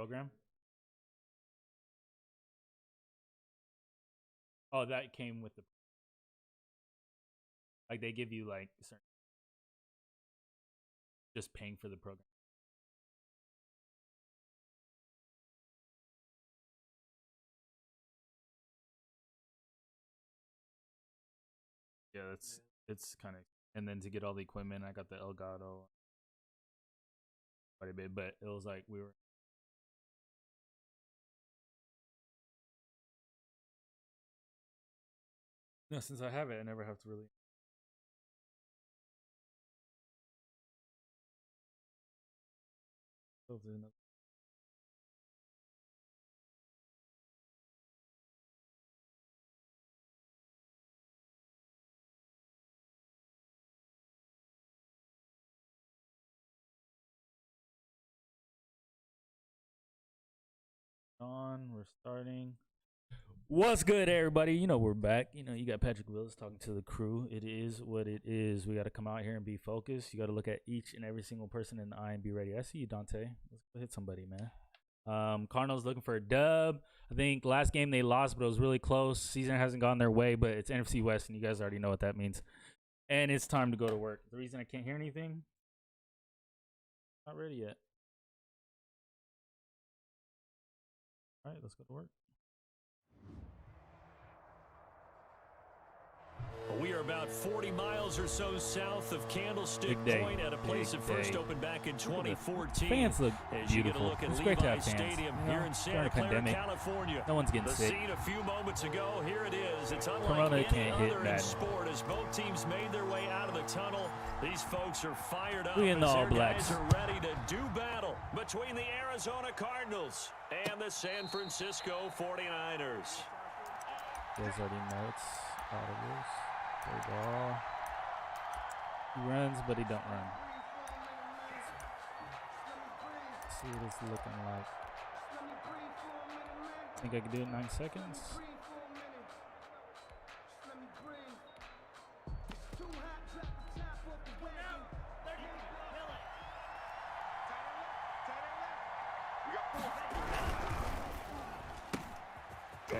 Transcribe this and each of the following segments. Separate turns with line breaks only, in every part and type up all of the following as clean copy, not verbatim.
program. Oh, that came with the like they give you like certain just paying for the program. Yeah, it's kind of, and then to get all the equipment, I got the Elgato quite a bit, but it was like we were. No, since I have it, I never have to really. We're starting. What's good, everybody? You know we're back. You know you got Patrick Willis talking to the crew. It is what it is. We got to come out here and be focused. You got to look at each and every single person in the eye and be ready. I see you, Dante. Let's go hit somebody, man. Cardinals looking for a dub. I think last game they lost, but it was really close. Season hasn't gone their way, but it's NFC West, and you guys already know what that means. And it's time to go to work. The reason I can't hear anything, not ready yet. All right, let's go to work.
We are about 40 miles or so south of Candlestick Point at a place that first opened back in 2014.
Fans look
As you get a
beautiful.
look at
It's great to have
Levi's
fans.
Stadium
You know,
here in Santa Clara,
pandemic.
California.
No one's getting
the
sick.
scene a few moments ago, here it is. It's unlike
Corona
any
can't hit
other in
Madden.
sport. As both teams made their way out of the tunnel, these folks are fired up.
We in the
as
All
their
Blacks.
guys are ready to do battle between the Arizona Cardinals and the San Francisco 49ers.
You guys already know it's audibles. Play ball. He runs, but he don't run. Let's see what it's looking like. Think I can do it in 9 seconds?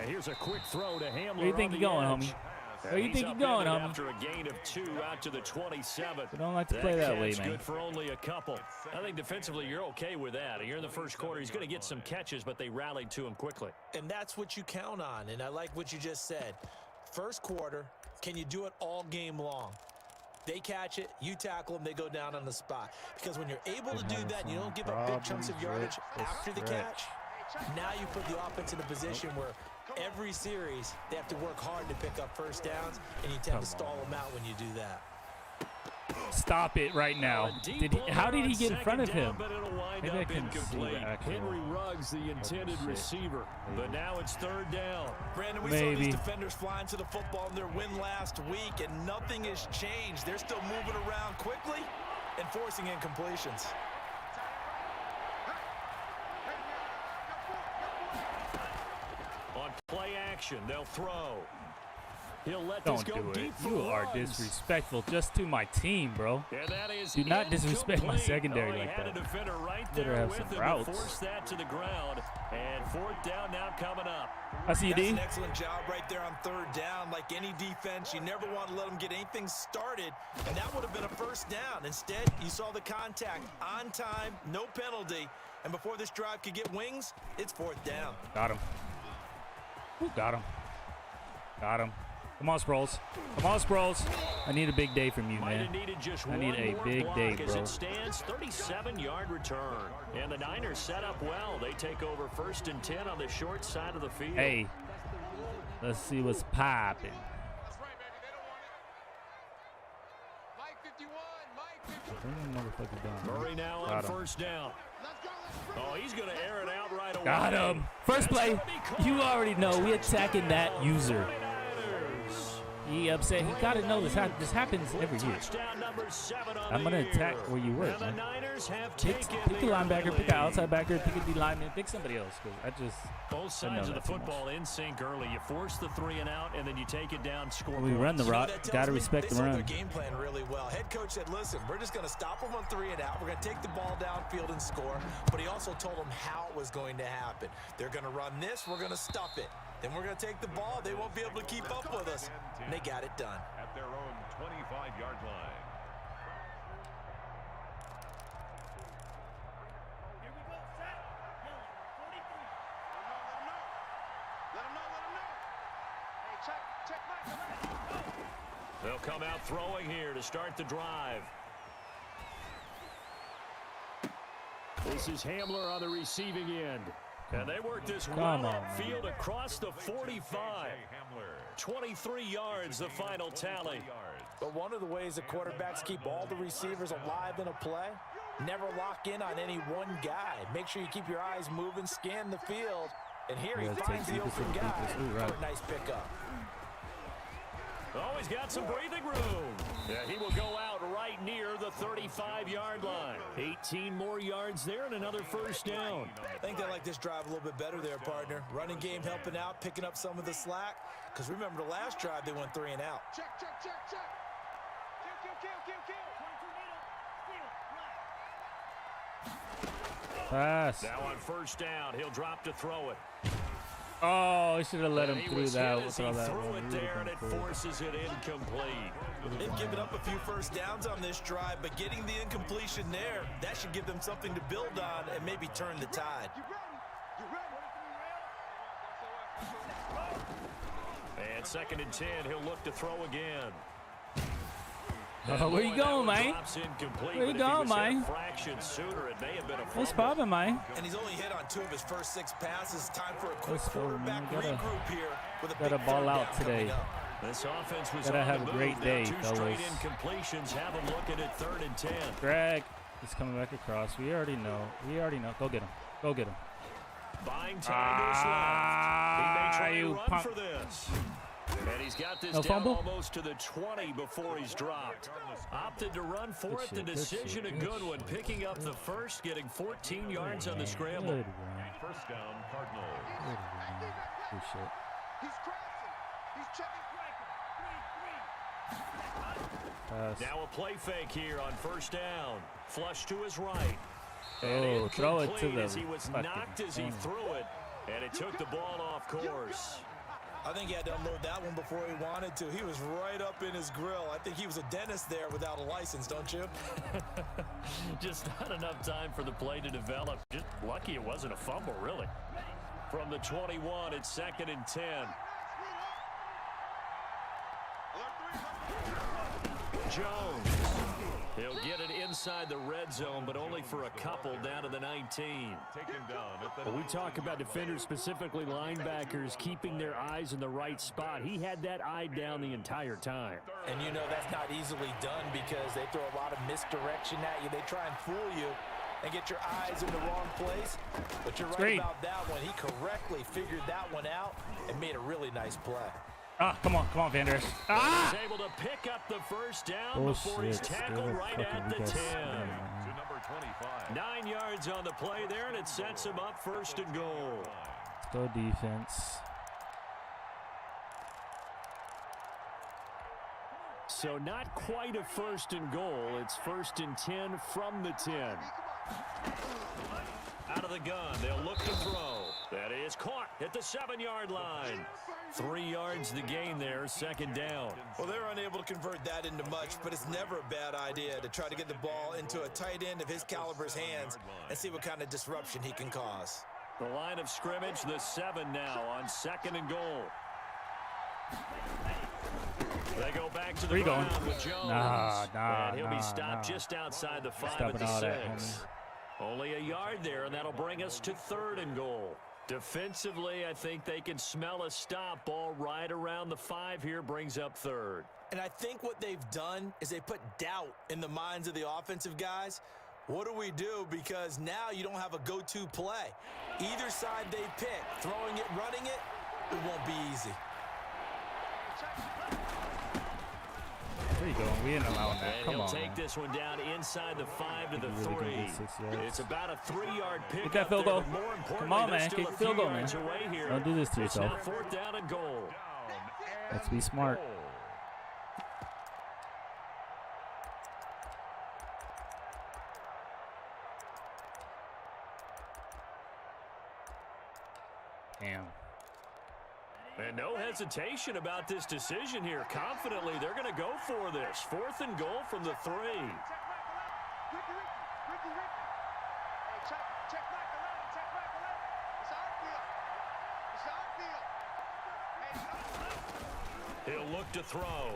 Here's a quick throw to Hamler.
Where you think you're going, homie? Where you think you're going, homie?
After a gain of 2 out to the 27th.
We don't like to play that way, man.
Good for only a couple. I think defensively you're okay with that. Here in the first quarter, he's going to get some catches, but they rallied to him quickly.
And that's what you count on, and I like what you just said. First quarter, can you do it all game long? They catch it, you tackle them, they go down on the spot. Because when you're able to do that, and you don't give up big chunks of yardage after the catch, now you put the offense in a position where every series, they have to work hard to pick up first downs, and you tend to stall them out when you do that.
Stop it right now. How did he get in front of him?
Maybe I can see Henry Ruggs, the intended receiver. But now it's third down.
Brandon, we saw these defenders flying to the football in their win last week, and nothing has changed. They're still moving around quickly and forcing incompletions.
On play action, they'll throw. He'll let
Don't
this go
do
deep
it.
for
You are
Ruggs.
disrespectful just to my team, bro.
And that is
Do not disrespect my
incomplete.
secondary
he
like
had
that.
A defender right
Better
there
have
with
some
him
routes.
to force that to the ground. And fourth down now coming up.
I see you,
That's
D.
an excellent job right there on third down. Like any defense, you never want to let them get anything started, and that would have been a first down. Instead, you saw the contact on time, no penalty, and before this drive could get wings, it's fourth down.
Got him. Ooh, got him. Got him. Come on, Sproles. Come on, Sproles. I need a big day from you, man. I need a big day,
As
bro.
it stands, 37-yard return. And the Niners set up well. They take over first and 10 on the short side of the field.
Hey, let's see what's popping.
Murray now on first down. Oh, he's going to air it out right away.
Got him. First play. You already know we attacking that user. He upset. He got to know this happens every year. I'm going to attack where you work. Man. Pick the linebacker, pick the outside backer, pick a D lineman, pick somebody else. Because I just
both sides of the football in sync early. You force the 3 and out, and then you take it down. Score.
We run the rock. Got to respect the run.
Their game plan really well. Head coach said, "Listen, we're just going to stop them on 3 and out. We're going to take the ball downfield and score." But he also told them how it was going to happen. They're going to run this. We're going to stuff it. Then we're going to take the ball. They won't be able to keep up with us. And they got it done.
At their own 25-yard line.
Here we go, set. Yellow, 43. Let him know. Hey, check Mike.
They'll come out throwing here to start the drive. This is Hamler on the receiving end. And they work this well upfield across the 45. 23 yards, the final tally.
But one of the ways that quarterbacks keep all the receivers alive in a play, never lock in on any one guy. Make sure you keep your eyes moving, scan the field. And here he finds the open guy for a nice pickup.
Oh, he's got some breathing room. Yeah, he will go out right near the 35-yard line. 18 more yards there and another first down.
I think they like this drive a little bit better there, partner. Running game helping out, picking up some of the slack. Because remember, the last drive, they went 3 and out.
Check. Kill.
Pass.
Now on first down, he'll drop to throw it.
Oh, he should have let him through that.
He threw it there, and it forces it incomplete.
They've given up a few first downs on this drive, but getting the incompletion there, that should give them something to build on and maybe turn the tide.
And 2nd and 10, he'll look to throw again.
Where you going, man? Where you going, man? What's poppin', man?
And he's only hit on 2 of his first 6 passes. Time for a quick quarterback regroup here.
Gotta ball out today.
This offense was
gotta have a great day, fellas.
2 straight incompletions have him looking at 3rd and 10.
Greg is coming back across. We already know. Go get him. Go get him.
Buying time is left. He may try to run for this. And he's got this down almost to the 20 before he's dropped. Opted to run for it. The decision a good one. Picking up the first, getting 14 yards on the scramble.
First down, Cardinals.
Good shit.
He's crossing. He's checking cracker.
Now a play fake here on first down. Flush to his right.
Oh, throw it to the
as he was knocked as he threw it. And it took the ball off course.
I think he had to unload that one before he wanted to. He was right up in his grill. I think he was a dentist there without a license, don't you?
Just not enough time for the play to develop. Just lucky it wasn't a fumble, really. From the 21, it's 2nd and 10. Jones. He'll get it inside the red zone, but only for a couple down to the 19.
Well,
we talk about defenders, specifically linebackers, keeping their eyes in the right spot. He had that eye down the entire time.
And you know that's not easily done because they throw a lot of misdirection at you. They try and fool you and get your eyes in the wrong place. But you're right about that one. He correctly figured that one out and made a really nice play.
Ah, come on, Van Der Esch.
He's able to pick up the first down before he's tackled right at the 10. 9 yards on the play there, and it sets him up 1st and goal.
Let's go defense.
So not quite a 1st and goal. It's 1st and 10 from the 10. Out of the gun, they'll look to throw. That is caught at the 7-yard line. 3 yards the gain there, 2nd down.
Well, they're unable to convert that into much, but it's never a bad idea to try to get the ball into a tight end of his caliber's hands and see what kind of disruption he can cause.
The line of scrimmage, the 7 now on 2nd and goal. They go back to the ground with Jones. And he'll be stopped just outside the 5 at the 6. Only a yard there, and that'll bring us to 3rd and goal. Defensively, I think they can smell a stop. Ball right around the 5 here, brings up 3rd.
And I think what they've done is they put doubt in the minds of the offensive guys. What do we do? Because now you don't have a go-to play. Either side they pick, throwing it, running it, it won't be easy.
going. We ain't allowing that. Come
he'll
on.
Take this one down inside the 5 to the 3. It's about a 3-yard pick.
Get that field goal. Come on, man. Kick the field goal, man. Don't do this to yourself.
It's now 4th down and goal.
Let's be smart. Damn.
And no hesitation about this decision here. Confidently, they're going to go for this. 4th and goal from the 3. He'll look to throw.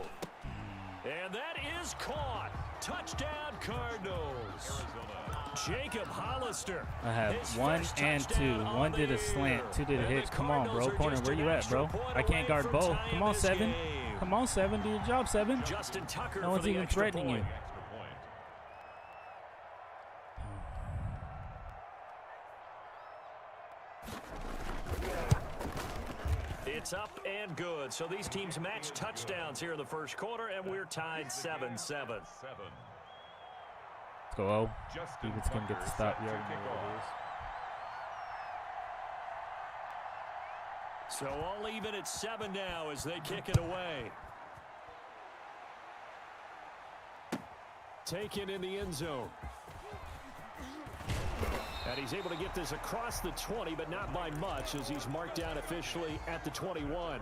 And that is caught. Touchdown, Cardinals. Jacob Hollister.
I have 1 and 2. 1 did a slant, 2 did a hit. Come on, bro. Corner, where you at, bro? I can't guard both. Come on, 7. Come on, 7. Do your job, 7.
Justin Tucker.
No one's even threatening you.
It's up and good. So these teams match touchdowns here in the first quarter, and we're tied 7-7.
Let's go, O. Stevens can get the stop. You already know what it is.
So all even at 7 now as they kick it away. Taken in the end zone. And he's able to get this across the 20, but not by much as he's marked down officially at the 21.
21-yard line.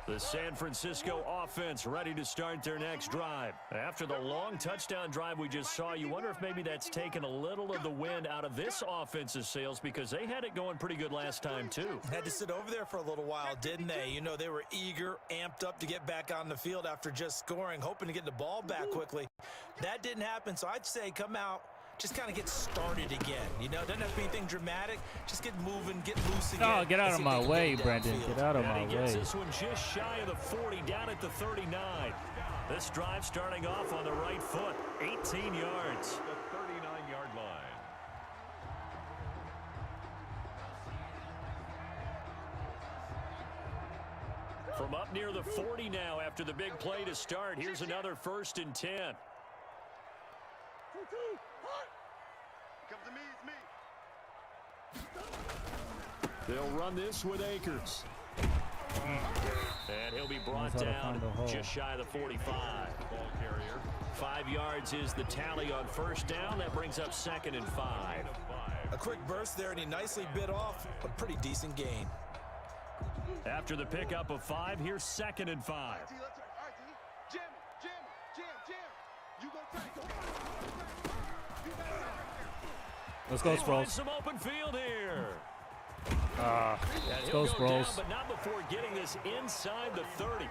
The San Francisco offense ready to start their next drive. After the long touchdown drive we just saw, you wonder if maybe that's taken a little of the wind out of this offense's sails because they had it going pretty good last time too.
Had to sit over there for a little while, didn't they? You know, they were eager, amped up to get back on the field after just scoring, hoping to get the ball back quickly. That didn't happen, so I'd say come out, just kind of get started again. You know, doesn't have to be anything dramatic. Just get moving, get loose again.
Oh, get out of my way, Brendan. Get out of my way.
He gets this one just shy of the 40, down at the 39. This drive starting off on the right foot, 18 yards.
The 39-yard line.
From up near the 40 now after the big play to start. Here's another 1st and 10.
Come to me, it's me.
They'll run this with Akers. And he'll be brought down just shy of the 45.
Ball carrier.
5 yards is the tally on 1st down. That brings up 2nd and 5.
A quick burst there, and he nicely bit off a pretty decent gain.
After the pickup of 5, here's 2nd and 5.
All right, Jim, you go take.
Let's go,
They find
Sproles.
some open field here.
Let's go, Sproles.
But not before getting this inside the 30.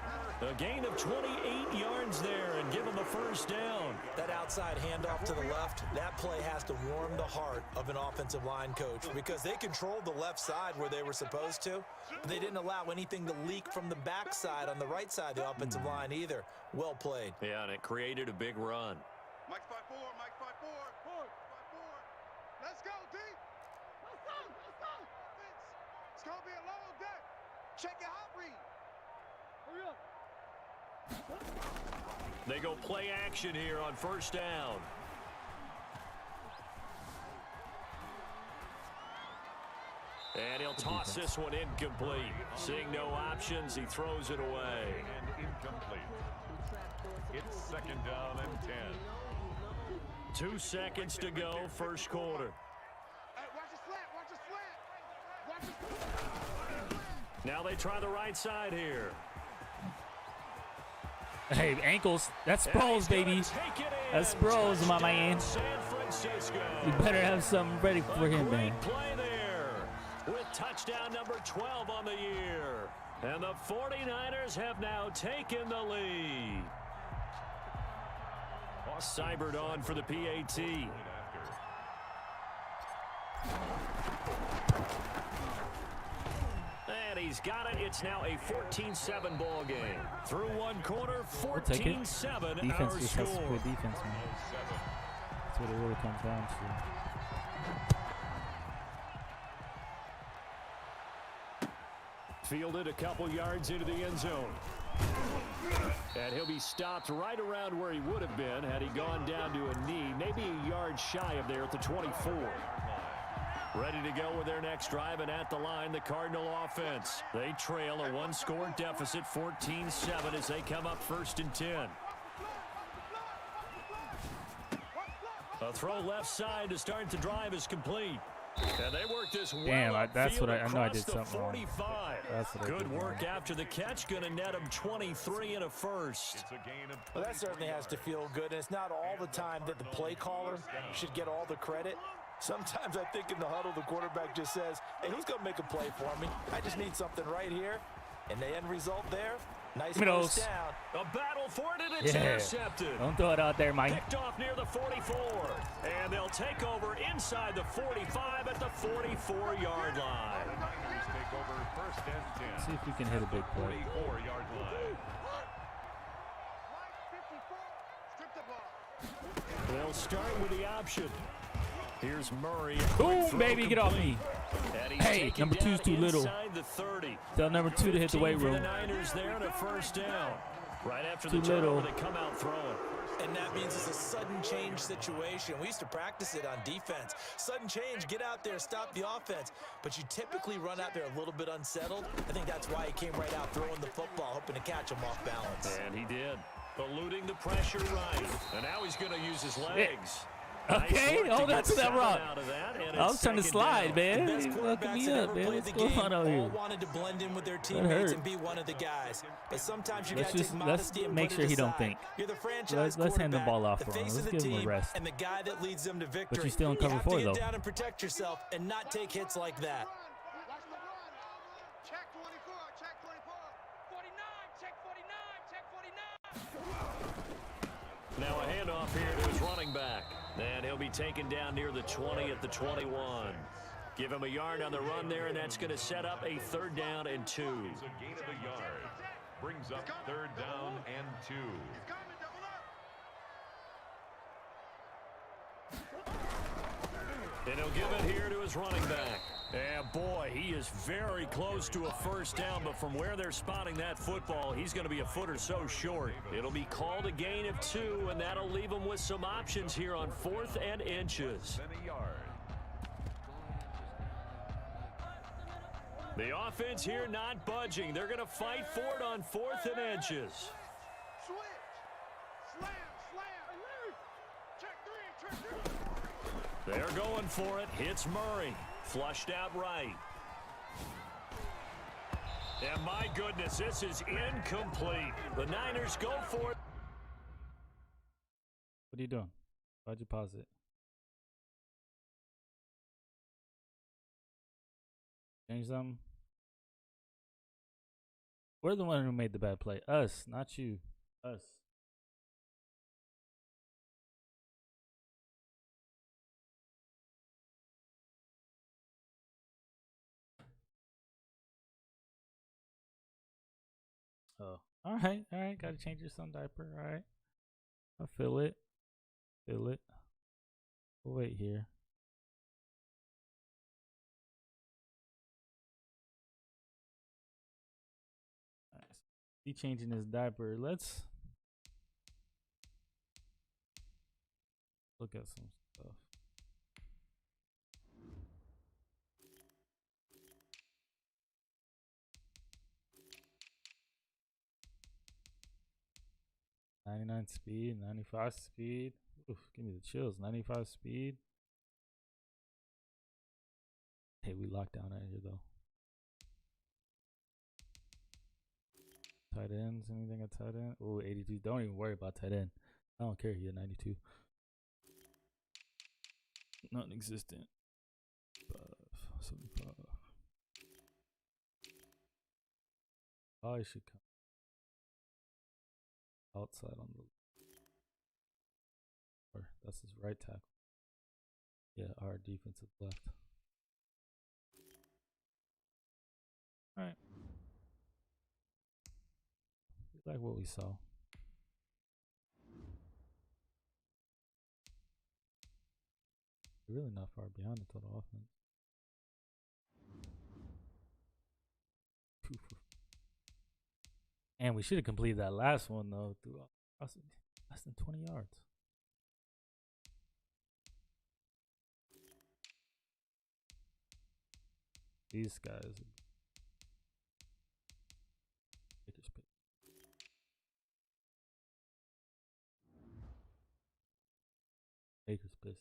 A gain of 28 yards there and give him the 1st down.
That outside handoff to the left, that play has to warm the heart of an offensive line coach because they controlled the left side where they were supposed to. But they didn't allow anything to leak from the backside on the right side of the offensive line either. Well played.
Yeah, and it created a big run.
Mike 5-4, Mike 5-4. Let's go, D. Let's go. It's going to be a long day. Check your hot read. Hurry up.
They go play action here on 1st down. And he'll toss this one incomplete. Seeing no options, he throws it away.
And incomplete. It's 2nd down and 10.
2 seconds to go, 1st quarter.
Hey, watch the slant.
Now they try the right side here.
Hey, ankles. That's Sproles, baby. That's Sproles, my man. You better have something ready for him, man.
Play there with touchdown number 12 on the year. And the 49ers have now taken the lead. Cybert on for the PAT. And he's got it. It's now a 14-7 ball game. Through one quarter, 14-7
Defense
our
just has
score.
good defense, man. That's what it really comes down to.
fielded a couple yards into the end zone. And he'll be stopped right around where he would have been had he gone down to a knee, maybe a yard shy of there at the 24. Ready to go with their next drive, and at the line, the Cardinal offense. They trail a one-score deficit, 14-7, as they come up 1st and 10. A throw left side to start the drive is complete. And they work this well.
Damn, that's what I know. I did something
45.
wrong. That's what
Good
I did
work
wrong.
after the catch. Going to net him 23 and a first.
Well, that certainly has to feel good. And it's not all the time that the play caller should get all the credit. Sometimes I think in the huddle, the quarterback just says, hey, who's going to make a play for me? I just need something right here. And the end result there, nice first down.
A battle for it, and it's intercepted.
Don't throw it out there, Mike.
Picked off near the 44. And they'll take over inside the 45 at the 44-yard line.
Take over 1st and 10.
See if we can hit a big play.
44-yard line.
They'll start with the option. Here's Murray.
Boom, baby, get off me. Hey, number 2's too little. Tell number 2 to hit the weight room.
The Niners there on a 1st down. Right after
Too
the turnover,
little.
they come out throwing.
And that means it's a sudden change situation. We used to practice it on defense. Sudden change, get out there, stop the offense. But you typically run out there a little bit unsettled. I think that's why he came right out throwing the football, hoping to catch him off balance.
And he did. Eluding the pressure right. And now he's going to use his legs.
Okay, hold on to that rock. I was trying to slide, man.
The best
He's fucking me up, man. What's
the
going
game
on out
all
here?
wanted to blend in with their teammates and be one of the guys. But sometimes you got to take modesty and
make
put
sure
it
he don't
aside.
think.
You're the franchise
Let's hand the
quarterback,
ball off
the
for him.
face
Let's
of the
give him a
team,
rest.
and the guy that leads them to victory.
But you're still in cover
you
4,
have to
though.
get down and protect yourself and not take hits like that.
Check 24, check 24. 49, check 49, check 49.
Now a handoff here to his running back. And he'll be taken down near the 20 at the 21. Give him a yard on the run there, and that's going to set up a 3rd down and 2.
It's a gain of a yard. Brings up 3rd down and 2.
And he'll give it here to his running back. And boy, he is very close to a 1st down, but from where they're spotting that football, he's going to be a foot or so short. It'll be called a gain of 2, and that'll leave him with some options here on 4th and inches.
Then a yard.
The offense here not budging. They're going to fight for it on 4th and inches.
Switch. Slam, slam. Check 3, check 3.
They're going for it. Hits Murray. Flushed out right. And my goodness, this is incomplete. The Niners go for it.
What are you doing? Why'd you pause it? Change something? We're the one who made the bad play. Us, not you. Us. Oh, all right. Got to change your son diaper. All right. I feel it. Feel it. We'll wait here. Nice. He changing his diaper. Let's look at some stuff. .99 speed, 95 speed. Oof, give me the chills. 95 speed. Hey, we locked down out here though. Tight ends, anything at tight end? Oh, 82. Don't even worry about tight end. I don't care. He had 92. Non-existent. 75. Probably should come outside on the, or that's his right tackle. Yeah, our defensive left. All right. Like what we saw. Really not far behind the total offense. And we should have completed that last one though through less than 20 yards. These guys. Baker's pissed.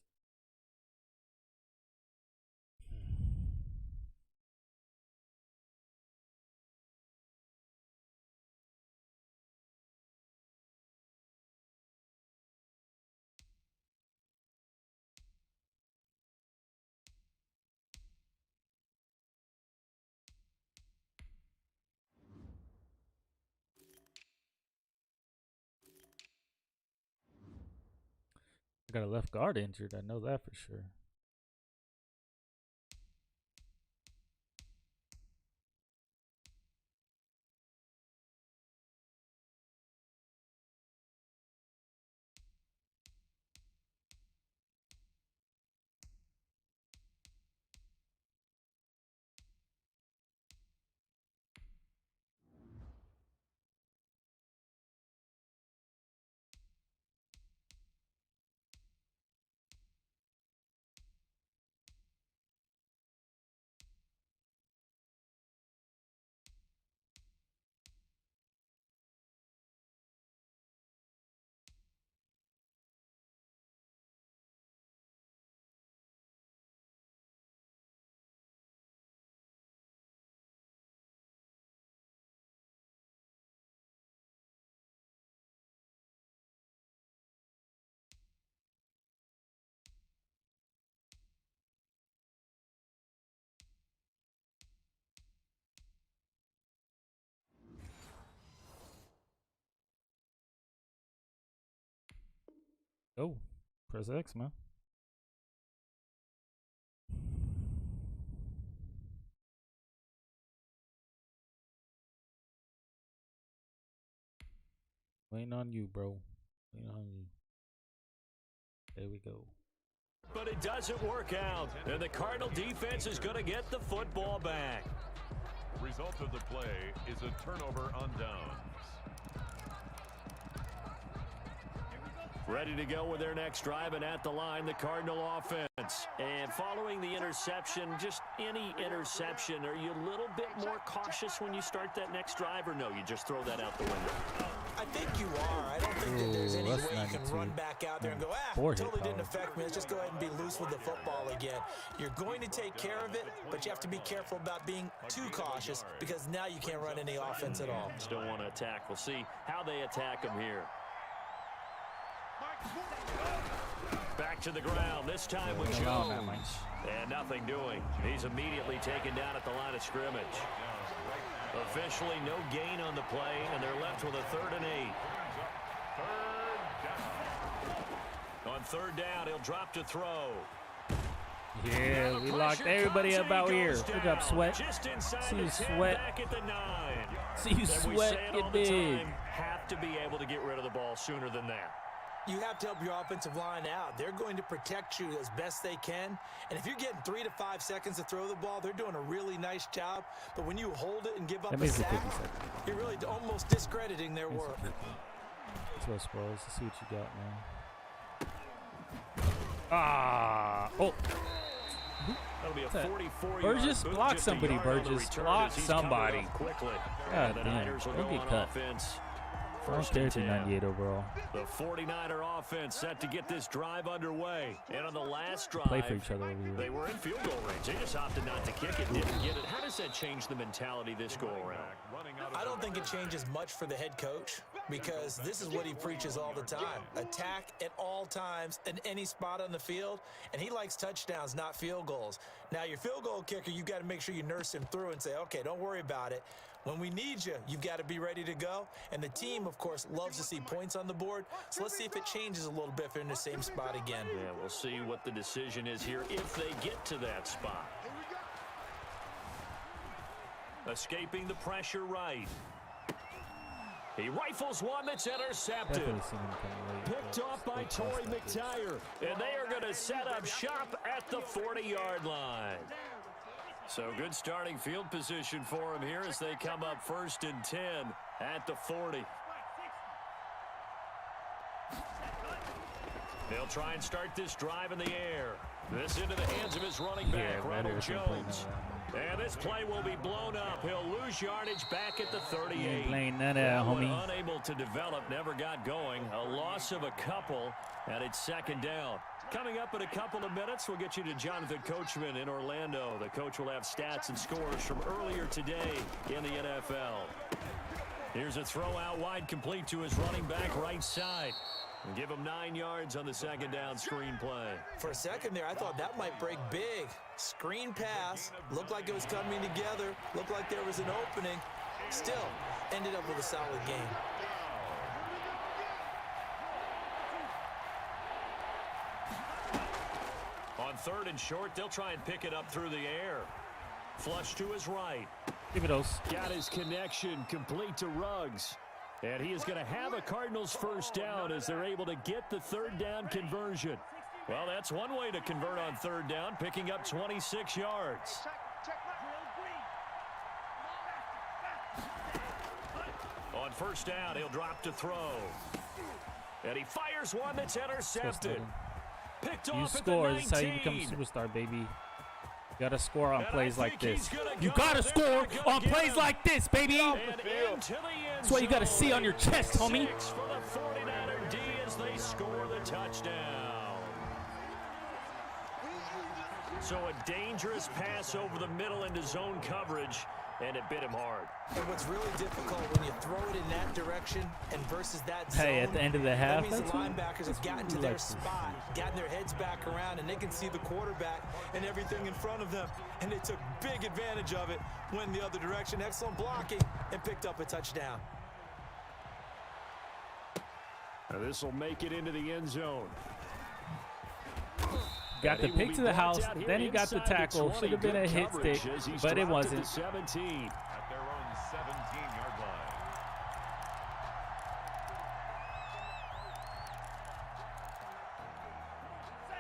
I got a left guard injured. I know that for sure. Oh, press X, man. Waiting on you, bro. Waiting on you. There we go.
But it doesn't work out, and the Cardinal defense is going to get the football back.
Result of the play is a turnover on downs.
Ready to go with their next drive, and at the line, the Cardinal offense. And following the interception, just any interception, are you a little bit more cautious when you start that next drive, or no, you just throw that out the window?
I think you are. I don't think that there's any way you can run back out there and go, totally didn't affect me. Let's just go ahead and be loose with the football again. You're going to take care of it, but you have to be careful about being too cautious because now you can't run any offense at all.
Still want to attack. We'll see how they attack them here. Back to the ground, this time with Jones. And nothing doing. He's immediately taken down at the line of scrimmage. Officially no gain on the play, and they're left with a 3rd and 8. On 3rd down, he'll drop to throw.
Yeah, we locked everybody up out here. Good job, Sweat. See you, Sweat. See you, Sweat. Get big.
Have to be able to get rid of the ball sooner than that.
You have to help your offensive line out. They're going to protect you as best they can. And if you're getting 3 to 5 seconds to throw the ball, they're doing a really nice job. But when you hold it and give up a sack, you're really almost discrediting their work.
Let's go, Squirrels. Let's see what you got, man. Oh.
That'll be a 44-yard
Burgess, block somebody, Burgess. Block somebody. God damn. Don't get cut. I don't care if you're 98 overall.
The 49er offense set to get this drive underway. And on the last drive,
play for each other over here.
They were in field goal range. They just opted not to kick it, didn't get it. How does that change the mentality this go around?
I don't think it changes much for the head coach because this is what he preaches all the time. Attack at all times in any spot on the field, and he likes touchdowns, not field goals. Now, your field goal kicker, you've got to make sure you nurse him through and say, okay, don't worry about it. When we need you, you've got to be ready to go. And the team, of course, loves to see points on the board. So let's see if it changes a little bit if they're in the same spot again.
Yeah, we'll see what the decision is here if they get to that spot. Escaping the pressure right. He rifles one that's intercepted. Picked off by Torrey McTire. And they are going to set up shop at the 40-yard line. So good starting field position for him here as they come up 1st and 10 at the 40. They'll try and start this drive in the air. This into the hands of his running back, Ronald Jones. And this play will be blown up. He'll lose yardage back at the 38.
Playing none of that, homie.
Unable to develop, never got going. A loss of a couple, and it's 2nd down. Coming up in a couple of minutes, we'll get you to Jonathan Coachman in Orlando. The coach will have stats and scores from earlier today in the NFL. Here's a throw out wide, complete to his running back right side. And give him 9 yards on the 2nd down screen play.
For a second there, I thought that might break big. Screen pass. Looked like it was coming together. Looked like there was an opening. Still, ended up with a solid game.
On 3rd and short, they'll try and pick it up through the air. Flush to his right.
Give it those.
Got his connection complete to Ruggs. And he is going to have a Cardinals 1st down as they're able to get the 3rd down conversion. Well, that's one way to convert on 3rd down, picking up 26 yards. On 1st down, he'll drop to throw. And he fires one that's intercepted. Picked off at the 19.
This is how you become a superstar, baby. You gotta score on plays like this. You gotta score on plays like this, baby. That's what you gotta see on your chest, homie.
For the 49er D as they score the touchdown. So a dangerous pass over the middle into zone coverage, and it bit him hard.
And what's really difficult when you throw it in that direction and versus that zone,
at the end of the half,
that means the linebackers have gotten to their spot, gotten their heads back around, and they can see the quarterback and everything in front of them. And they took big advantage of it, went the other direction, excellent blocking, and picked up a touchdown.
Now this will make it into the end zone.
Got the pick to the house, then he got the tackle. Should have been a hit stick, but it wasn't.
17 at their own 17-yard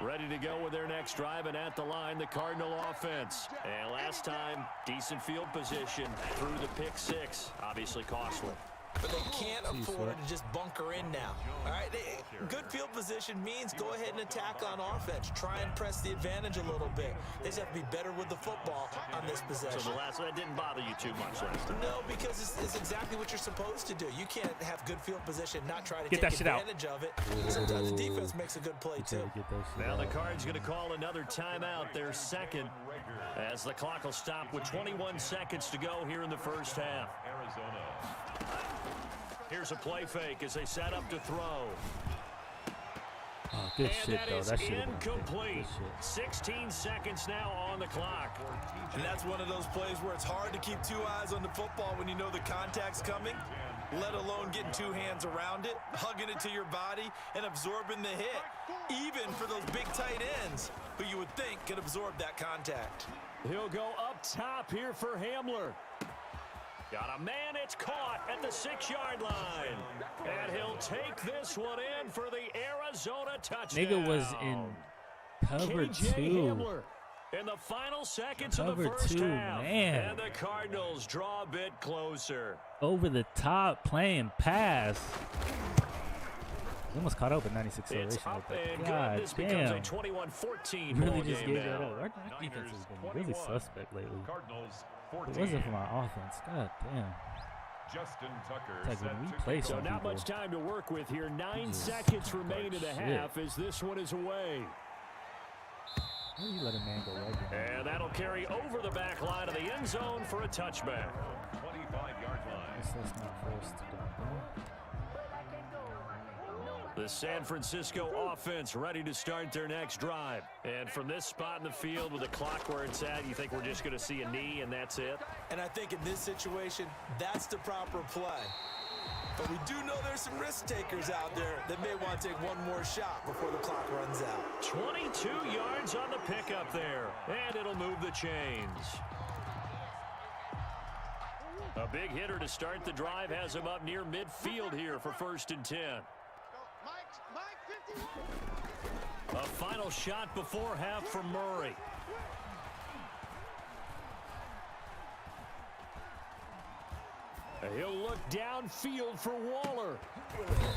line.
Ready to go with their next drive, and at the line, the Cardinal offense. And last time, decent field position through the pick 6. Obviously costly.
But they can't afford to just bunker in now. All right, good field position means go ahead and attack on offense. Try and press the advantage a little bit. They just have to be better with the football on this possession.
So the last one, that didn't bother you too much last time?
No, because it's exactly what you're supposed to do. You can't have good field position, not try to
take
advantage of it. Sometimes the defense makes a good play, too.
Now the Cards going to call another timeout, their 2nd, as the clock will stop with 21 seconds to go here in the 1st half.
Arizona.
Here's a play fake as they set up to throw.
Oh, good shit, though. That shit
incomplete. 16 seconds now on the clock.
And that's one of those plays where it's hard to keep 2 eyes on the football when you know the contact's coming, let alone getting 2 hands around it, hugging it to your body, and absorbing the hit, even for those big tight ends who you would think could absorb that contact.
He'll go up top here for Hamler. Got a man, it's caught at the 6-yard line. And he'll take this one in for the Arizona touchdown.
Nigga was in cover 2.
In the final seconds of the first half.
Man.
And the Cardinals draw a bit closer.
Over the top, playing pass. He almost caught up at 96 acceleration. God
this
damn.
becomes a 21-14
really just gave that
now.
up. Our defense has been really suspect lately.
Cardinals
If
14.
it wasn't for my offense. God damn.
Justin Tucker
It's like
set
when we
to
play
kick
So
some
not
people,
much time to work with here. 9
just
seconds remain in the
shit.
half as this one is away.
How do you let a man go right behind
And that'll carry over the back line of the end zone for a touchback.
25-yard line.
That's not forced to do.
The San Francisco offense ready to start their next drive. And from this spot in the field with the clock where it's at, you think we're just going to see a knee and that's it?
And I think in this situation, that's the proper play. But we do know there's some risk takers out there that may want to take one more shot before the clock runs out.
22 yards on the pickup there, and it'll move the chains. A big hitter to start the drive has him up near midfield here for 1st and 10. A final shot before half from Murray. He'll look downfield for Waller.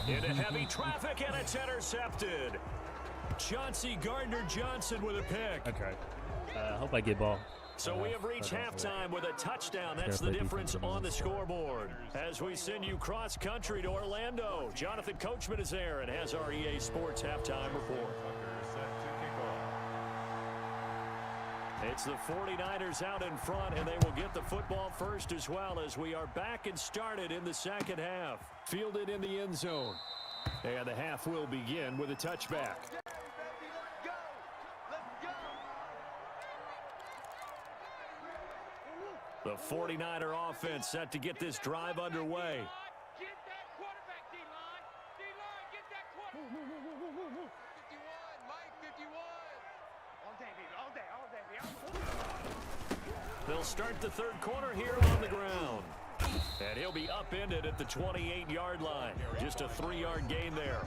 Into heavy traffic, and it's intercepted. Chauncey Gardner-Johnson with a pick.
Okay. Hope I get ball.
So we have reached halftime with a touchdown. That's the difference on the scoreboard. As we send you cross-country to Orlando, Jonathan Coachman is there and has our EA Sports halftime report. It's the 49ers out in front, and they will get the football first as well as we are back and started in the second half. Fielded in the end zone. And the half will begin with a touchback. The 49er offense set to get this drive underway.
Get that quarterback, D-line. D-line, get that quarterback. 51, Mike, 51. All day, baby, all day, all day, baby.
They'll start the third quarter here on the ground. And he'll be upended at the 28-yard line. Just a 3-yard gain there.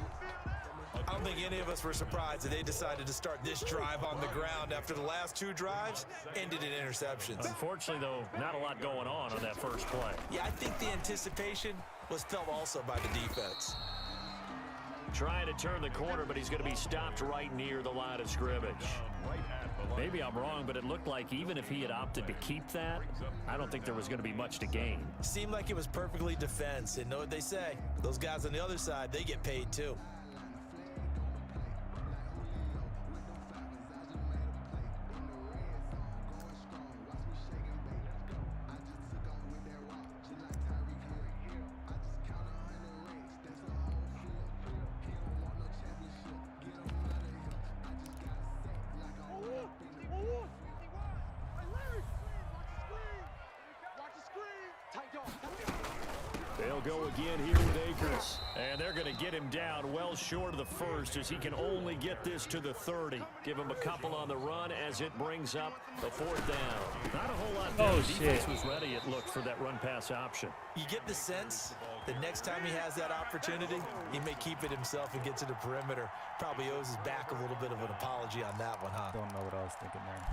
I don't think any of us were surprised that they decided to start this drive on the ground after the last 2 drives ended in interceptions.
Unfortunately, though, not a lot going on that first play.
Yeah, I think the anticipation was felt also by the defense.
Trying to turn the corner, but he's going to be stopped right near the line of scrimmage. Maybe I'm wrong, but it looked like even if he had opted to keep that, I don't think there was going to be much to gain.
Seemed like it was perfectly defense. And know what they say? Those guys on the other side, they get paid too.
They'll go again here with Akers. And they're going to get him down well short of the first as he can only get this to the 30. Give him a couple on the run as it brings up the 4th down. Not a whole lot there. The defense was ready, it looked, for that run-pass option.
You get the sense that next time he has that opportunity, he may keep it himself and get to the perimeter. Probably owes his back a little bit of an apology on that one, huh?
Don't know what I was thinking there.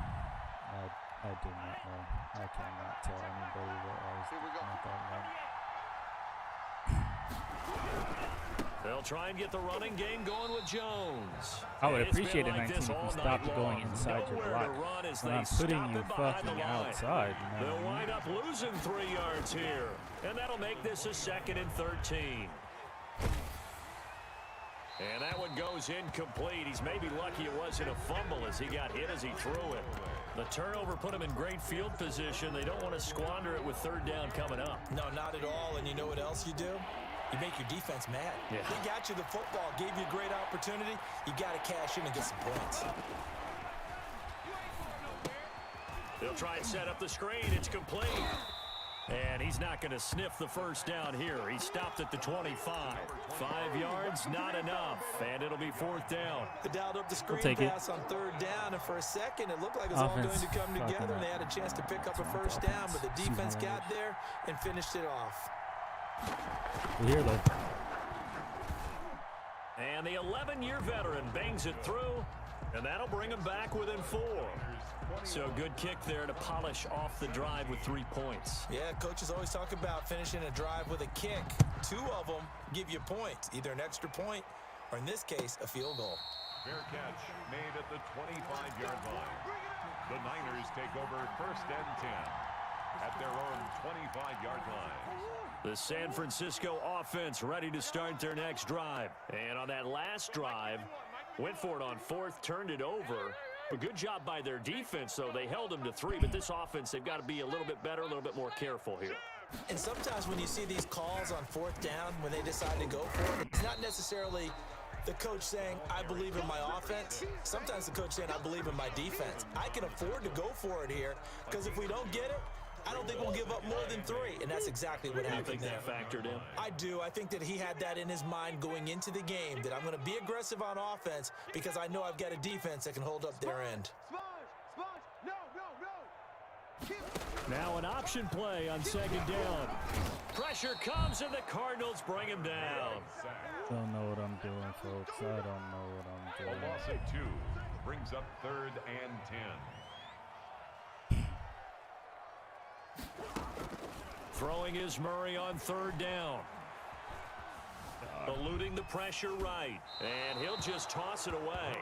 I do not know. I cannot tell anybody what I was thinking at that moment.
They'll try and get the running game going with Jones.
I would appreciate it, 19, if you stopped going inside your block. When I'm putting you fucking outside. You know?
They'll wind up losing 3 yards here. And that'll make this a 2nd and 13. And that one goes incomplete. He's maybe lucky it wasn't a fumble as he got hit as he threw it. The turnover put him in great field position. They don't want to squander it with 3rd down coming up.
No, not at all. And you know what else you do? You make your defense mad.
Yeah.
They got you the football, gave you a great opportunity. You got to cash in and get some points.
They'll try and set up the screen. It's complete. And he's not going to sniff the 1st down here. He stopped at the 25. 5 yards, not enough. And it'll be 4th down.
They dialed up the screen pass on 3rd down, and for a second, it looked like it was all going to come together, and they had a chance to pick up a 1st down, but the defense got there and finished it off.
We're here, though.
And the 11-year veteran bangs it through, and that'll bring him back within 4. So good kick there to polish off the drive with 3 points.
Yeah, coaches always talk about finishing a drive with a kick. 2 of them give you points, either an extra point or, in this case, a field goal.
Fair catch made at the 25-yard line. The Niners take over 1st and 10 at their own 25-yard line.
The San Francisco offense ready to start their next drive. And on that last drive, went for it on 4th, turned it over. A good job by their defense, though. They held them to 3, but this offense, they've got to be a little bit better, a little bit more careful here.
And sometimes when you see these calls on 4th down, when they decide to go for it, it's not necessarily the coach saying, I believe in my offense. Sometimes the coach saying, I believe in my defense. I can afford to go for it here, because if we don't get it, I don't think we'll give up more than 3, and that's exactly what happened there.
You think that factored in?
I do. I think that he had that in his mind going into the game, that I'm going to be aggressive on offense because I know I've got a defense that can hold up their end.
Now an option play on 2nd down. Pressure comes, and the Cardinals bring him down.
Don't know what I'm doing, folks. I don't know what I'm doing.
A loss of 2 brings up 3rd and 10.
Throwing is Murray on 3rd down. Eluding the pressure right. And he'll just toss it away.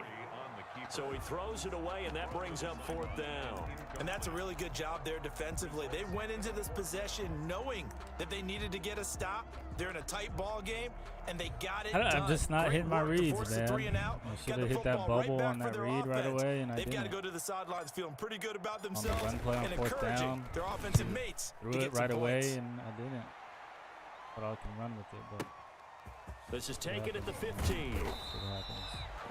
So he throws it away, and that brings up 4th down.
And that's a really good job there defensively. They went into this possession knowing that they needed to get a stop. They're in a tight ball game, and they got it done.
I'm just not hitting my reads, man. I should have hit that bubble on that read right away, and I didn't.
They've got to go to the sidelines feeling pretty good about themselves
on the run play on
and
4th
encouraging
down.
their offensive mates
Threw
to
it
get some
right away,
points.
and I didn't. But I can run with it, but
this is taken at the 15.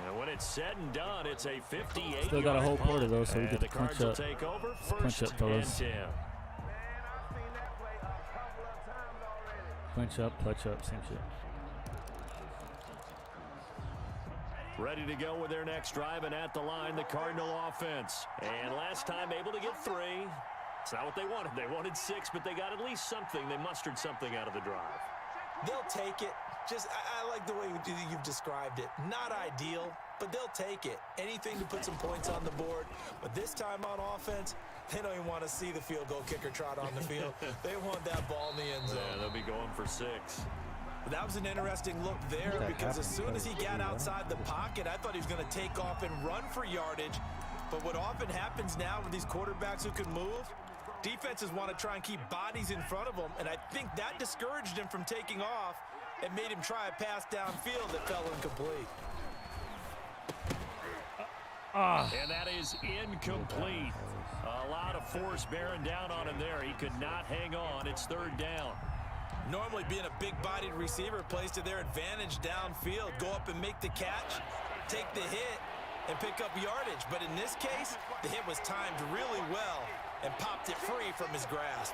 And when it's said and done, it's a 58.
Still got a whole quarter though, so we
and
get
the
to punch
Cards will
up.
take over
Punch up, fellas.
1st and 10.
Punch up, clutch up, same shit.
Ready to go with their next drive, and at the line, the Cardinal offense. And last time able to get 3. It's not what they wanted. They wanted 6, but they got at least something. They mustered something out of the drive.
They'll take it. I like the way you've described it. Not ideal, but they'll take it. Anything to put some points on the board. But this time on offense, they don't even want to see the field goal kicker trot on the field. They want that ball in the end zone.
Yeah, they'll be going for 6.
But that was an interesting look there because as soon as he got outside the pocket, I thought he was going to take off and run for yardage. But what often happens now with these quarterbacks who can move, defenses want to try and keep bodies in front of them, and I think that discouraged him from taking off and made him try a pass downfield that fell incomplete.
And that is incomplete. A lot of force bearing down on him there. He could not hang on. It's 3rd down.
Normally being a big-bodied receiver plays to their advantage downfield. Go up and make the catch, take the hit, and pick up yardage. But in this case, the hit was timed really well and popped it free from his grasp.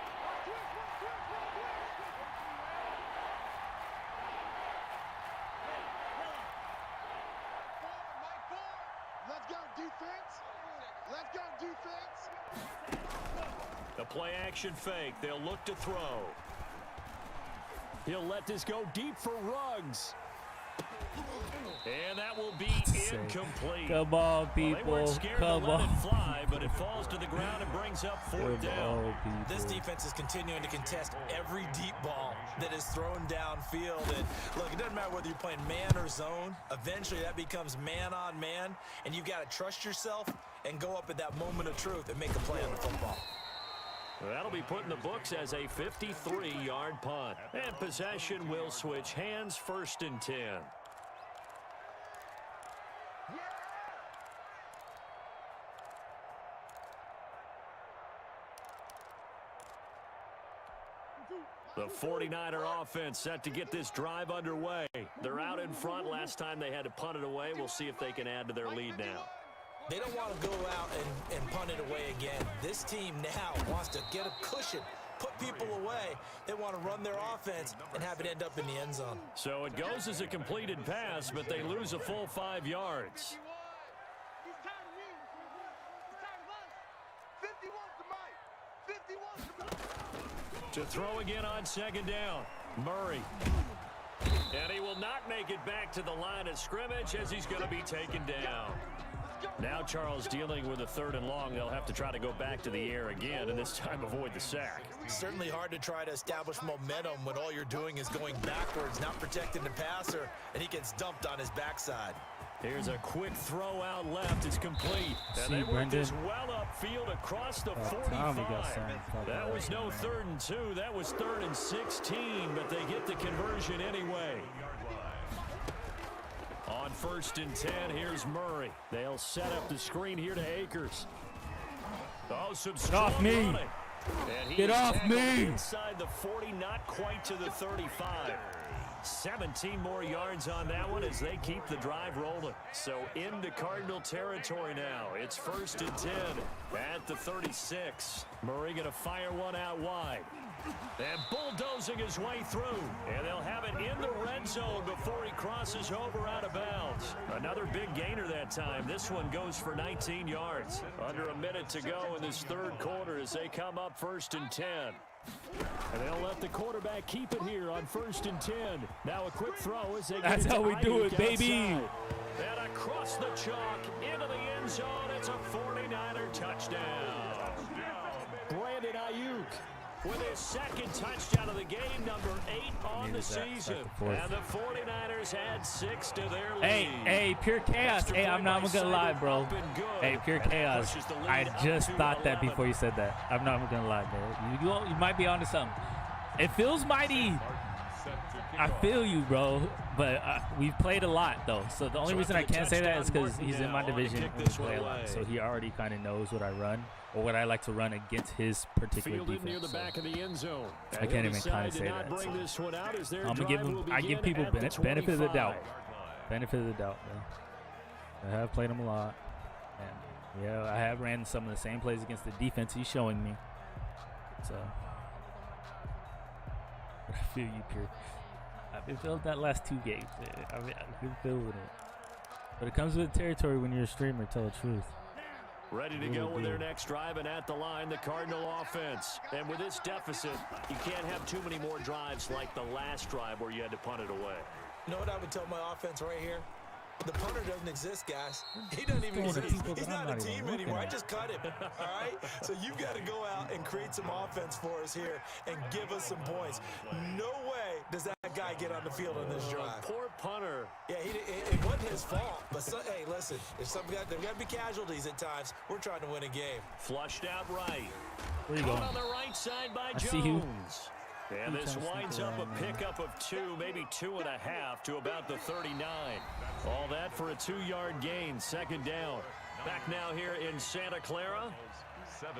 Let's go, defense. Let's go, defense.
The play action fake. They'll look to throw. He'll let this go deep for Ruggs. And that will be incomplete.
Come on, people.
They weren't scared
Come
to let
on.
it fly, but it falls to the ground and brings up 4th down.
This defense is continuing to contest every deep ball that is thrown downfield. And look, it doesn't matter whether you're playing man or zone. Eventually, that becomes man on man, and you've got to trust yourself and go up at that moment of truth and make a play on the football.
That'll be put in the books as a 53-yard punt. And possession will switch hands, 1st and 10. The 49er offense set to get this drive underway. They're out in front. Last time they had to punt it away. We'll see if they can add to their lead now.
They don't want to go out and punt it away again. This team now wants to get a cushion, put people away. They want to run their offense and have it end up in the end zone.
So it goes as a completed pass, but they lose a full 5 yards.
He's tired of me. He's tired of us. 50 wants the mic. 50 wants the mic.
To throw again on 2nd down. Murray. And he will not make it back to the line of scrimmage as he's going to be taken down. Now Charles dealing with a 3rd and long. They'll have to try to go back to the air again and this time avoid the sack.
Certainly hard to try to establish momentum when all you're doing is going backwards, not protecting the passer, and he gets dumped on his backside.
Here's a quick throw out left. It's complete. And they work this well upfield across the 45. That was no 3rd and 2. That was 3rd and 16, but they get the conversion anyway. On 1st and 10, here's Murray. They'll set up the screen here to Akers. Oh, some strong running.
Get off me!
Inside the 40, not quite to the 35. 17 more yards on that one as they keep the drive rolling. So into Cardinal territory now. It's 1st and 10 at the 36. Murray going to fire one out wide. And bulldozing his way through. And they'll have it in the red zone before he crosses over out of bounds. Another big gainer that time. This one goes for 19 yards. Under a minute to go in this 3rd quarter as they come up 1st and 10. And they'll let the quarterback keep it here on 1st and 10. Now a quick throw as they get
That's how we do it, baby.
And across the chalk into the end zone. It's a 49er touchdown. Brandon Ayuk. with his second touchdown of the game, number 8 on the season. And the 49ers had 6 to their lead.
Hey, pure chaos. Hey, I'm not gonna lie, bro. Hey, pure chaos. I just thought that before you said that. I'm not gonna lie, bro. You might be onto something. It feels mighty. I feel you, bro. But we've played a lot, though. So the only reason I can't say that is because he's in my division and we play a lot. So he already kind of knows what I run or what I like to run against his particular defense.
Near the back of the end zone.
I can't even kind of say that. So I'm gonna give him. I give people benefit of the doubt. Benefit of the doubt, bro. I have played him a lot. And yeah, I have ran some of the same plays against the defense he's showing me. So I feel you, Pure. I've been feeling that last 2 games. I've been feeling it. But it comes with the territory when you're a streamer, tell the truth.
Ready to go with their next drive, and at the line, the Cardinal offense. And with this deficit, you can't have too many more drives like the last drive where you had to punt it away.
You know what I would tell my offense right here? The punter doesn't exist, guys. He doesn't even exist. He's not a team anymore. I just cut him. All right? So you've got to go out and create some offense for us here and give us some points. No way does that guy get on the field on this drive.
Poor punter.
Yeah, it wasn't his fault. But, hey, listen, if there's got to be casualties at times. We're trying to win a game.
Flushed out right.
Where are you going?
On the right side by Jones.
See you.
And this winds up a pickup of 2, maybe 2.5 to about the 39. All that for a 2-yard gain, second down. Back now here in Santa Clara.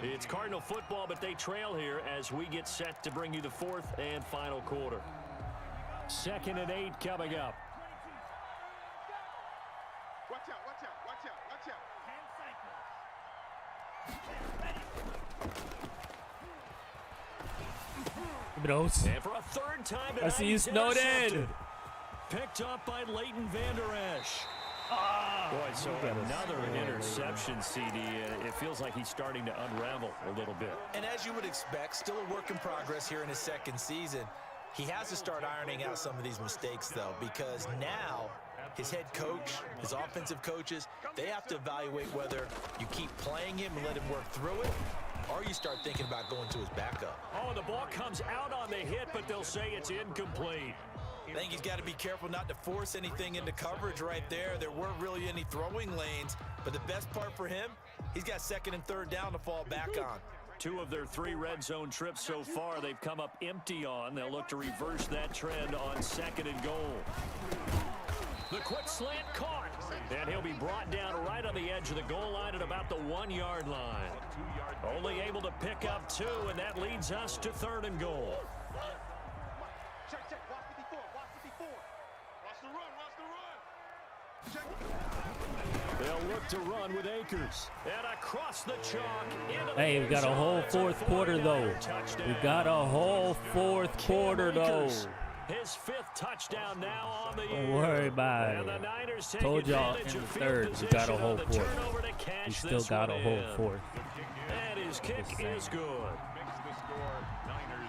It's Cardinal football, but they trail here as we get set to bring you the 4th and final quarter. 2nd and 8 coming up.
Watch out, watch out, watch out, watch out.
And for a 3rd time tonight,
I see you, Snowden.
Picked up by Leighton Vander Esch. Boy, so another interception, CD. It feels like he's starting to unravel a little bit.
And as you would expect, still a work in progress here in his 2nd season. He has to start ironing out some of these mistakes, though, because now his head coach, his offensive coaches, they have to evaluate whether you keep playing him and let him work through it, or you start thinking about going to his backup.
Oh, the ball comes out on the hit, but they'll say it's incomplete.
I think he's got to be careful not to force anything into coverage right there. There weren't really any throwing lanes, but the best part for him, he's got 2nd and 3rd down to fall back on.
2 of their 3 red zone trips so far, they've come up empty on. They'll look to reverse that trend on 2nd and goal. The quick slant caught, and he'll be brought down right on the edge of the goal line at about the 1-yard line. Only able to pick up 2, and that leads us to 3rd and goal.
Check, watch 54, watch 54. Watch the run, Check.
They'll look to run with Akers. And across the chalk.
Hey, we got a whole 4th quarter, though. We got a whole 4th quarter, though.
His 5th touchdown now on the year.
Don't worry about it. Told y'all in the 3rd, we got a whole 4th. We still got a whole 4th.
And his kick is good.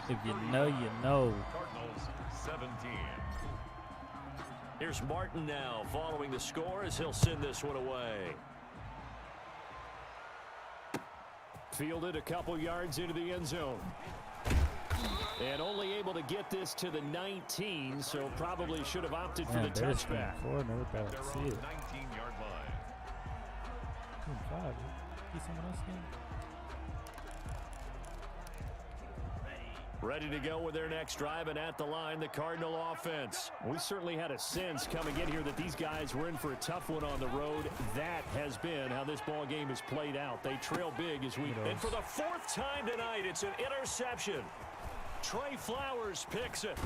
If you know, you know.
Cardinals 17.
Here's Martin now following the score as he'll send this one away. Fielded a couple yards into the end zone. And only able to get this to the 19, so probably should have opted for the touchback.
Their own 19-yard line.
Ready to go with their next drive, and at the line, the Cardinal offense. We certainly had a sense coming in here that these guys were in for a tough one on the road. That has been how this ball game is played out. They trail big as we... And for the 4th time tonight, it's an interception. Trey Flowers picks it.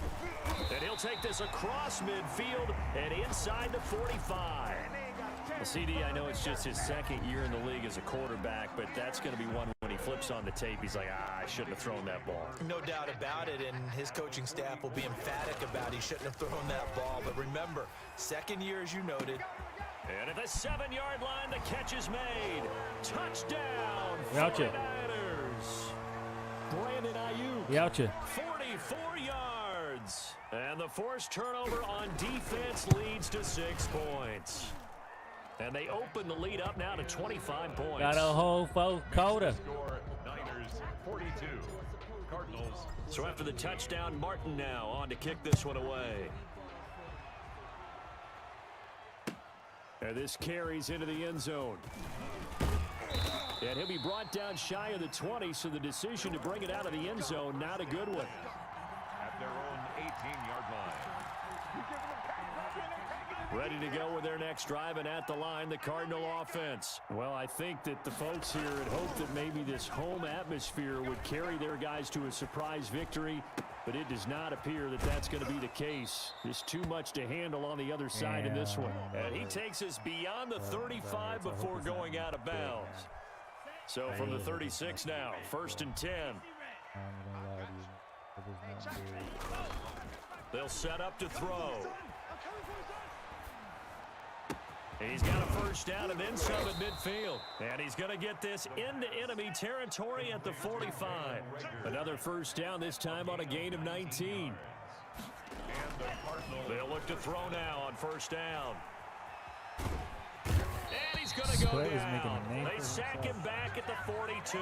And he'll take this across midfield and inside the 45. Well, CD, I know it's just his 2nd year in the league as a quarterback, but that's going to be one when he flips on the tape. He's like, I shouldn't have thrown that ball.
No doubt about it, and his coaching staff will be emphatic about he shouldn't have thrown that ball. But remember, 2nd year, as you noted.
And at the 7-yard line, the catch is made. Touchdown,
Gotcha.
49ers. Brandon Ayuk.
Gotcha.
44 yards. And the forced turnover on defense leads to 6 points. And they open the lead up now to 25 points.
Got a whole 4th quarter.
Score Niners 42. Cardinals.
So after the touchdown, Martin now on to kick this one away. And this carries into the end zone. And he'll be brought down shy of the 20, so the decision to bring it out of the end zone, not a good one.
At their own 18-yard line.
Ready to go with their next drive, and at the line, the Cardinal offense. Well, I think that the folks here had hoped that maybe this home atmosphere would carry their guys to a surprise victory, but it does not appear that that's going to be the case. Just too much to handle on the other side in this one. And he takes us beyond the 35 before going out of bounds. So from the 36 now, 1st and 10. They'll set up to throw. He's got a first down and then some at midfield. And he's going to get this into enemy territory at the 45. Another first down, this time on a gain of 19. They'll look to throw now on first down. And he's going to go down. They sack him back at the 42.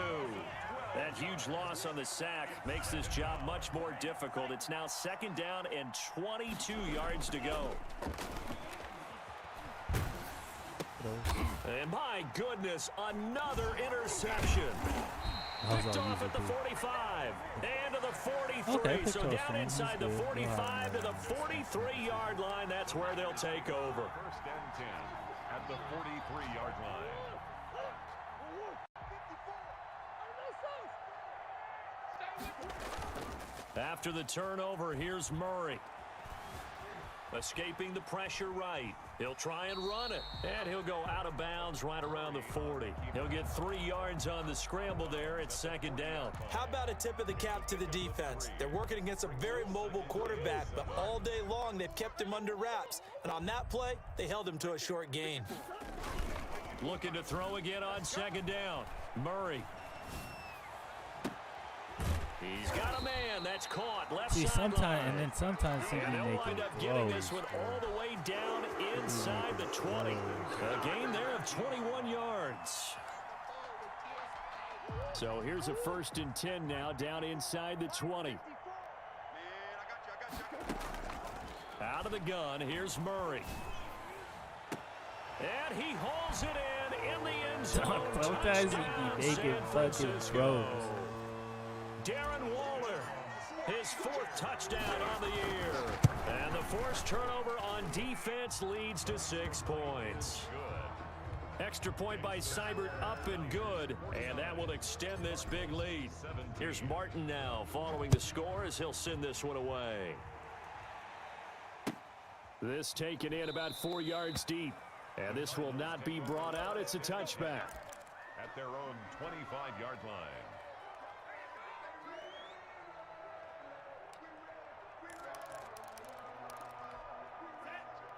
That huge loss on the sack makes this job much more difficult. It's now 2nd down and 22 yards to go. And my goodness, another interception. Picked off at the 45 and to the 43. Okay, so down inside the 45 to the 43-yard line. That's where they'll take over.
1st and 10 at the 43-yard line.
After the turnover, here's Murray. Escaping the pressure right. He'll try and run it. And he'll go out of bounds right around the 40. He'll get 3 yards on the scramble there at 2nd down.
How about a tip of the cap to the defense? They're working against a very mobile quarterback, but all day long they've kept him under wraps. And on that play, they held him to a short gain.
Looking to throw again on 2nd down. Murray. He's got a man that's caught left side.
Sometimes he
and they'll wind up getting this one all the way down inside the 20. A gain there of 21 yards. So here's a 1st and 10 now down inside the 20. Out of the gun, here's Murray. And he hauls it in the end zone.
Sometimes he making fucking throws.
Darren Waller, his 4th touchdown on the year. And the forced turnover on defense leads to 6 points. Extra point by Seibert up and good, and that will extend this big lead. Here's Martin now following the score as he'll send this one away. This taken in about 4 yards deep, and this will not be brought out. It's a touchback.
At their own 25-yard line.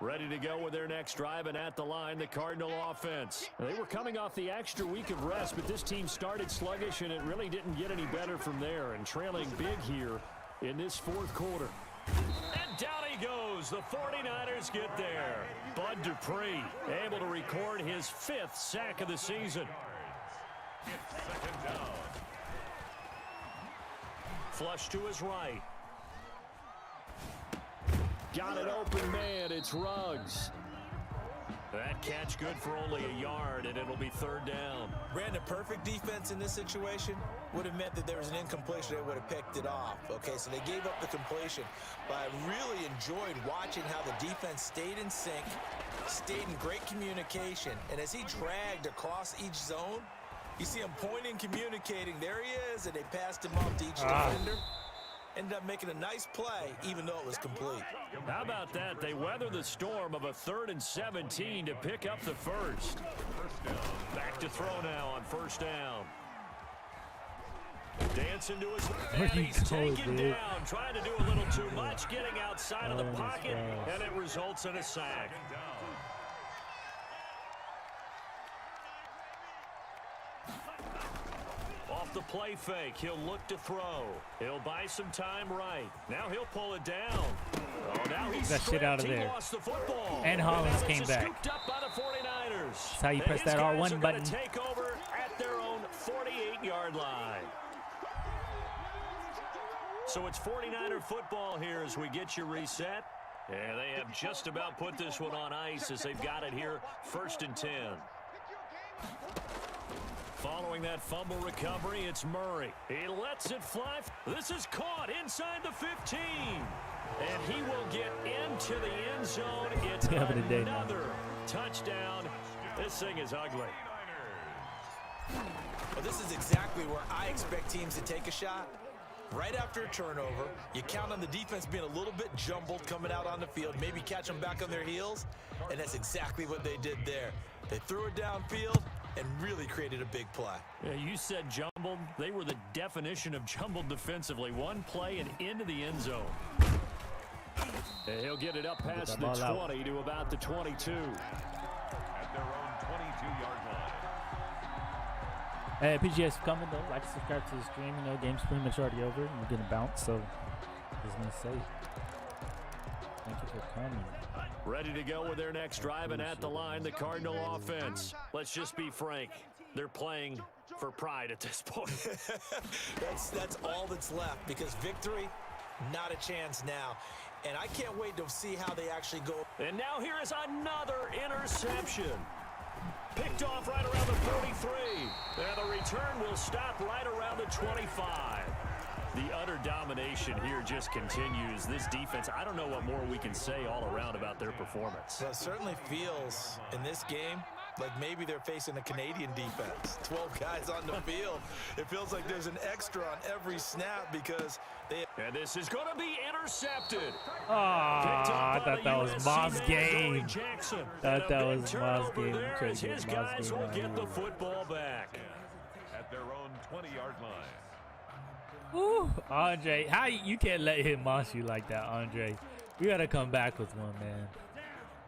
Ready to go with their next drive, and at the line, the Cardinal offense. They were coming off the extra week of rest, but this team started sluggish, and it really didn't get any better from there, and trailing big here in this 4th quarter. And down he goes. The 49ers get there. Bud Dupree able to record his 5th sack of the season.
It's 2nd down.
Flush to his right. Got an open man. It's Ruggs. That catch good for only a yard, and it'll be 3rd down.
Brandon, perfect defense in this situation would have meant that there was an incompletion. They would have picked it off. Okay, so they gave up the completion. But I really enjoyed watching how the defense stayed in sync, stayed in great communication. And as he dragged across each zone, you see him pointing, communicating. There he is, and they passed him off to each defender. Ended up making a nice play, even though it was complete.
How about that? They weather the storm of a 3rd and 17 to pick up the 1st. Back to throw now on 1st down. Dancing to his and he's taken down, trying to do a little too much, getting outside of the pocket, and it results in a sack. Off the play fake, he'll look to throw. He'll buy some time right. Now he'll pull it down. Oh, now he's
that shit out of there.
Lost the football.
And Hollins came back.
Scooped up by the 49ers.
That's how you press that R1 button.
Take over at their own 48-yard line. So it's 49er football here as we get you reset. And they have just about put this one on ice as they've got it here, 1st and 10. Following that fumble recovery, it's Murray. He lets it fly. This is caught inside the 15. And he will get into the end zone. It's another touchdown. This thing is ugly.
Well, this is exactly where I expect teams to take a shot. Right after a turnover, you count on the defense being a little bit jumbled coming out on the field, maybe catch them back on their heels, and that's exactly what they did there. They threw it downfield and really created a big play.
Yeah, you said jumbled. They were the definition of jumbled defensively. One play and into the end zone. And he'll get it up past the 20 to about the 22.
At their own 22-yard line.
Hey, PGS coming though. Like, subscribe to the stream. You know, game's pretty much already over. We're gonna bounce, so just gonna say thank you for coming.
Ready to go with their next drive, and at the line, the Cardinal offense. Let's just be frank. They're playing for pride at this point.
That's all that's left, because victory, not a chance now. And I can't wait to see how they actually go.
And now here is another interception. Picked off right around the 43. And the return will stop right around the 25. The utter domination here just continues. This defense, I don't know what more we can say all around about their performance.
Well, it certainly feels in this game like maybe they're facing a Canadian defense. 12 guys on the field. It feels like there's an extra on every snap because they...
And this is going to be intercepted.
Oh, I thought that was Moss game. Thought that was Moss game.
His guys will get the football back.
At their own 20-yard line.
Ooh, Andre, how you can't let him moss you like that, Andre? We gotta come back with one, man.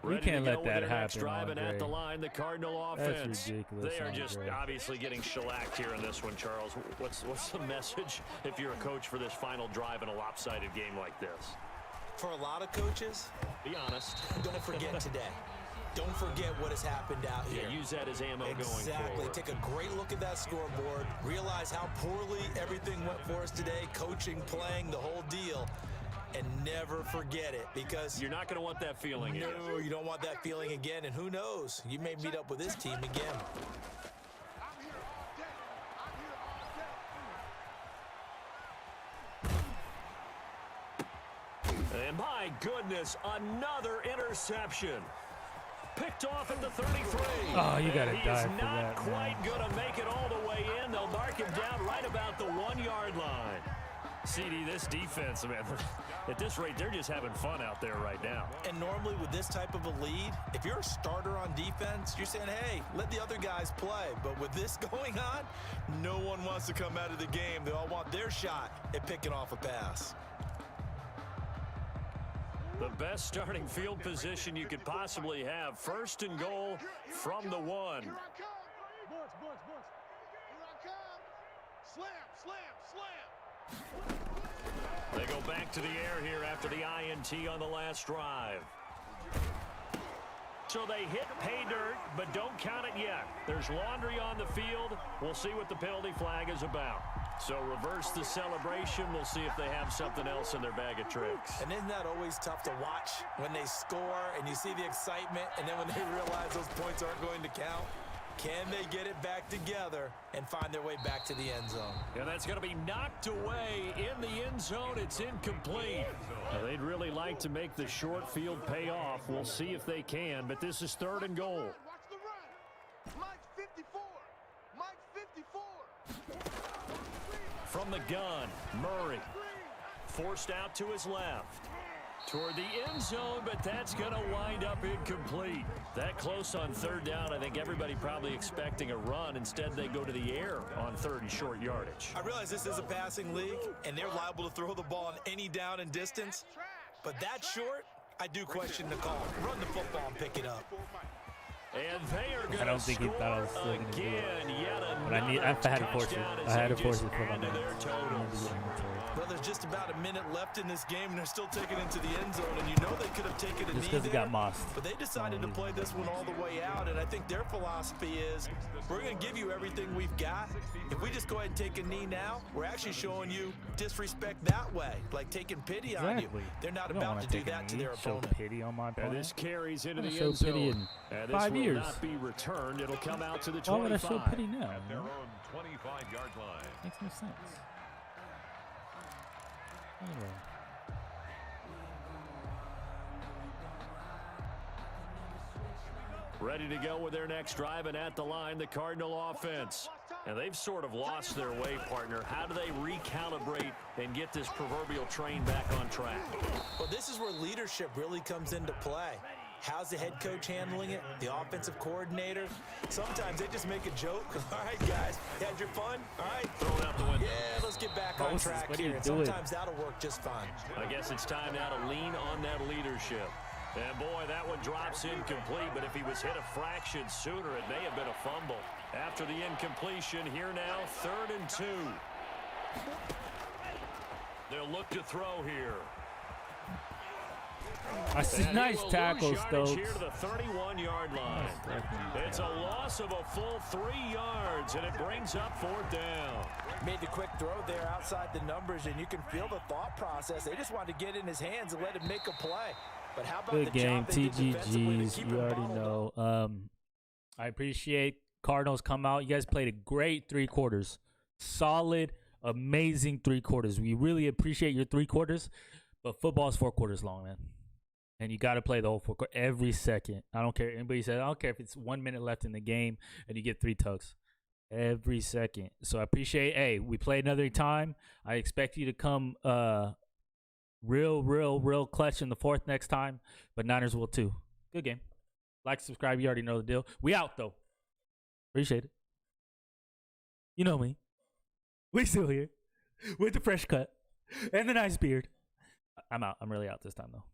We can't let that happen, Andre.
At the line, the Cardinal offense.
That's ridiculous.
They are just obviously getting shellacked here in this one, Charles. What's the message if you're a coach for this final drive in a lopsided game like this?
For a lot of coaches,
be honest.
Don't forget today. Don't forget what has happened out here.
Yeah, use that as ammo going forward.
Exactly. Take a great look at that scoreboard. Realize how poorly everything went for us today. Coaching, playing, the whole deal. And never forget it, because
you're not going to want that feeling again.
No, you don't want that feeling again. And who knows? You may meet up with this team again.
And my goodness, another interception. Picked off at the 33.
Oh, you got to die for that,
He is not quite going to make it all the way in. They'll mark him down right about the 1-yard line. CD, this defense, man, at this rate, they're just having fun out there right now.
And normally with this type of a lead, if you're a starter on defense, you're saying, hey, let the other guys play. But with this going on, no one wants to come out of the game. They all want their shot at picking off a pass.
The best starting field position you could possibly have. 1st and goal from the 1.
Here I come. Here I come. Slam, slam, slam.
They go back to the air here after the INT on the last drive. So they hit pay dirt, but don't count it yet. There's laundry on the field. We'll see what the penalty flag is about. So reverse the celebration. We'll see if they have something else in their bag of tricks.
And isn't that always tough to watch when they score and you see the excitement, and then when they realize those points aren't going to count? Can they get it back together and find their way back to the end zone?
And that's going to be knocked away in the end zone. It's incomplete. Now, they'd really like to make the short field pay off. We'll see if they can, but this is 3rd and goal.
Watch the run. Mike 54. Mike 54.
From the gun, Murray forced out to his left. Toward the end zone, but that's going to wind up incomplete. That close on 3rd down, I think everybody probably expecting a run. Instead, they go to the air on 3rd and short yardage.
I realize this is a passing league, and they're liable to throw the ball on any down and distance. But that short, I do question the call. Run the football and pick it up.
And they are
I don't think he thought I was still going to do it. But I had to force it. I had to force it for my man.
Well, there's just about a minute left in this game, and they're still taking it into the end zone. And you know they could have taken a
just
knee
because he
there,
got mossed.
but they decided to play this one all the way out. And I think their philosophy is, we're going to give you everything we've got. If we just go ahead and take a knee now, we're actually showing you disrespect that way, like taking pity on you. They're not about to do that to their opponent.
Show pity on my opponent.
This carries into the
show
end
pity
zone.
in
This
5
will
years.
not be returned. It'll come out to the 25.
Why would I show pity now?
At their own 25-yard line.
Makes no sense. Anyway.
Ready to go with their next drive, and at the line, the Cardinal offense. And they've sort of lost their way, partner. How do they recalibrate and get this proverbial train back on track?
Well, this is where leadership really comes into play. How's the head coach handling it? The offensive coordinator? Sometimes they just make a joke. All right, guys, you had your fun? All right.
Throw it out the window.
Yeah, let's get back on track here. And sometimes that'll work just fine.
I guess it's time now to lean on that leadership. And boy, that one drops incomplete, but if he was hit a fraction sooner, it may have been a fumble. After the incompletion, here now, 3rd and 2. They'll look to throw here.
I see nice tackle, Stokes.
Here to the 31-yard line. It's a loss of a full 3 yards, and it brings up 4th down.
Made the quick throw there outside the numbers, and you can feel the thought process. They just wanted to get in his hands and let him make a play. But how about
good
the
game,
job they did defensively to keep
you
him
already
bottled up?
know. I appreciate Cardinals come out. You guys played a great 3 quarters. Solid, amazing 3 quarters. We really appreciate your 3 quarters, but football is 4 quarters long, man. And you got to play the whole 4 quarters every second. I don't care. Anybody says, I don't care if it's 1 minute left in the game and you get 3 tugs. Every second. So I appreciate, hey, we played another time. I expect you to come real clutch in the 4th next time, but Niners will too. Good game. Like, subscribe. You already know the deal. We out, though. Appreciate it. You know me. We still here with the fresh cut and the nice beard. I'm out. I'm really out this time, though.